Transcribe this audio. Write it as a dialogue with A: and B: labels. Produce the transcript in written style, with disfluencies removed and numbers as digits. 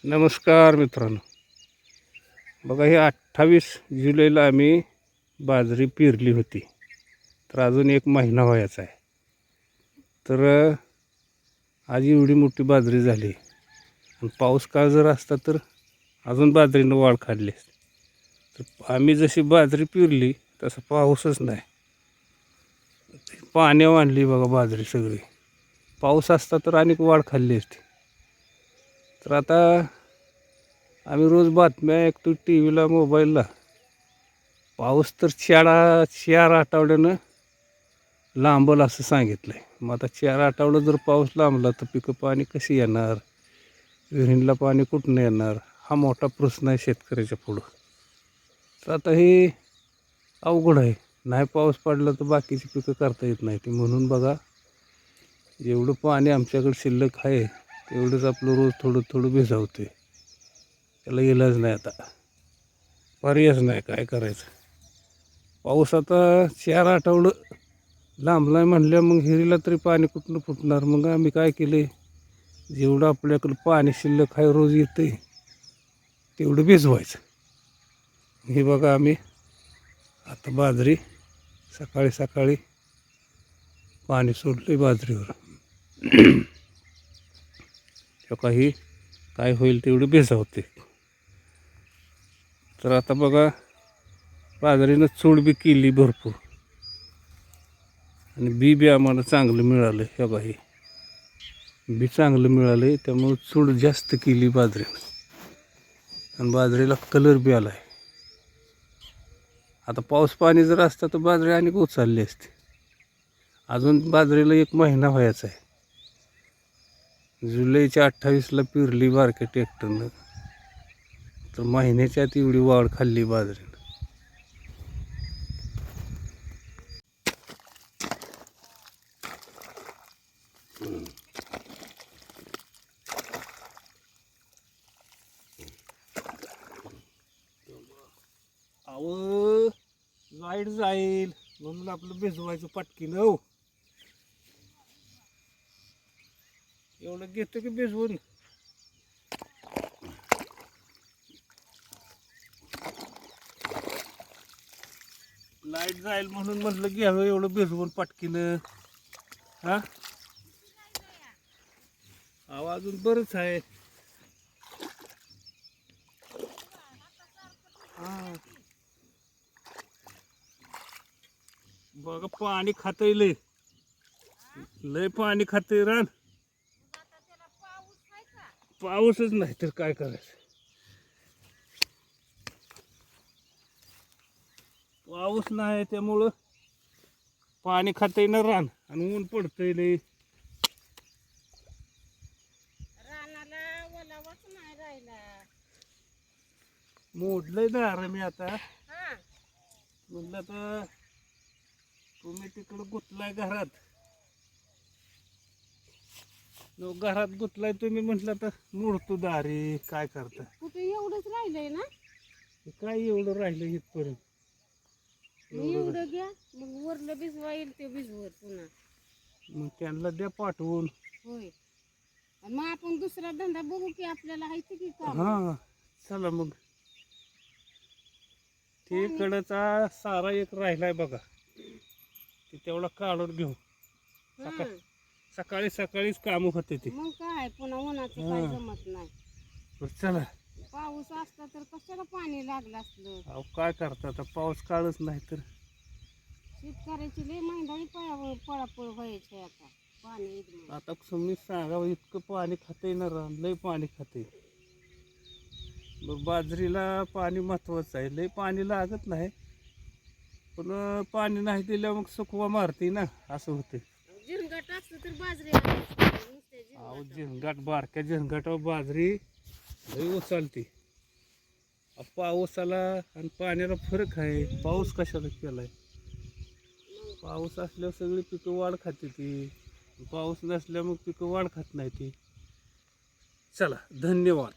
A: नमस्कार मित्रांनो, बघा हे 28 जुलैला आम्ही बाजरी पेरली होती. तर अजून एक महिना व्हायचा आहे. तर आज एवढी मोठी बाजरी झाली आणि पाऊस काळ जर असता तर अजून बाजरीनं वाढ काढली असती. तर आम्ही जशी बाजरी पेरली तसा पाऊसच नाही. पाण्यावर आणली बघा बाजरी सगळी. पाऊस असता तर अनेक वाढ खाल्ली असती. तर आता आम्ही रोज बातम्या ऐकतो टी व्हीला, मोबाईलला. पाऊस तर 4 आठवड्यानं लांबल असं सांगितलं आहे. मग आता 4 आठवडं जर पाऊस लांबला तर पिकं पाणी कशी येणार, विहिरीला पाणी कुठून येणार, हा मोठा प्रश्न आहे शेतकऱ्याच्या पुढं. तर आता हे अवघड आहे. नाही पाऊस पडला तर बाकीची पिकं करता येत नाही ती. म्हणून बघा, जेवढं पाणी आमच्याकडे शिल्लक आहे तेवढंच आपलं रोज थोडं थोडं भिजावते. त्याला इलाज नाही, आता पर्यायच नाही, काय करायचं. पाऊस आता 4 आठवडं लांबला म्हणल्या मग हिरीला तरी पाणी कुठून फुटणार. मग आम्ही काय केले, जेवढं आपल्याकडं पाणी शिल्लक आहे रोज येते तेवढं भिजवायचं. हे बघा आम्ही आता बाजरी सकाळी सकाळी पाणी सोडले बाजरीवर. काही काय होईल तेवढं भिजवते. तर आता बघा, बाजरीनं चूड बी केली भरपूर आणि बी आम्हाला चांगलं मिळालं. हे बघा, हे बी चांगलं मिळालं त्यामुळं चूड जास्त केली बाजरीनं आणि बाजरीला कलर बी आला आहे. आता पाऊस पाणी जर असतं तर बाजरी आणि उचलली असते. अजून बाजरीला 1 महिना व्हायचा आहे. जुलैच्या 28ला पेरली बारक्या ट्रॅक्टरनं, तर महिन्याच्या आत एवढी वाढ खाल्ली बाजरीनं. अहो, लाईट जाईल म्हणून आपलं भिजवायचं पटकीनं. हो, एवढं घेतं की भिजवून. लाईट जाईल म्हणून म्हटलं घ्यावं एवढं भिजवून पटकीनं. हा, अहो अजून बरंच आहे. हा, बघा पाणी खातंय लय, लय पाणी खातंय रान. पाऊसच नाही तर काय करायचं. पाऊस नाही त्यामुळं पाणी खातंय ना रान आणि ऊन पडतंय लय. मोडलंय दार मी आता. म्हटलं तर तुम्ही तिकडं गुतलाय घरात, घरात गुतलाय तुम्ही, म्हटलं तर मोडतो दारी. काय करता,
B: कुठे एवढंच राहिलंय ना?
A: काय एवढं राहिलं इथपर्यंत.
B: एवढं घ्या, मग वरलं भिजवा येईल ते भिजवत पुन्हा.
A: मग त्यांना द्या पाठवून.
B: होय, मग आपण दुसरा धंदा बघू की, आपल्याला हायती की काम.
A: हा, चला मग. ते कडचा सारा एक राहिलाय बघा, ते तेवढा काढून घेऊ. सकाळी सकाळीच काम होते ते.
B: मग काय पुन्हा उन्हाचं काय जमत नाही.
A: चला,
B: पाऊस असता तर कशाला पाणी लागलं असलं.
A: अहो काय करता, आता पाऊस काळच नाही तर.
B: शेतकऱ्याची लय महागाई पळापळ व्हायची आता. पाणी
A: आता तुम्ही सांगा, इतकं पाणी खाते ना रान, लय पाणी खाते. मग बाजरीला पाणी महत्वाचं आहे. लय पाणी लागत नाही, पण पाणी नाही दिलं मग सुकवा मारते ना, असं होते.
B: झिरगाट असतं तर बाजरी
A: अहो झिंगाट, बारक्या झिंगाटावर बाजरी लय उचलते. पाऊसाला आणि पाण्याला फरक आहे. पाऊस कशाला केलाय. पाऊस असल्यावर सगळी पिकं वाढ खाते ती, पाऊस नसल्यावर मग पिकं वाढ खात नाही ती. चला, धन्यवाद.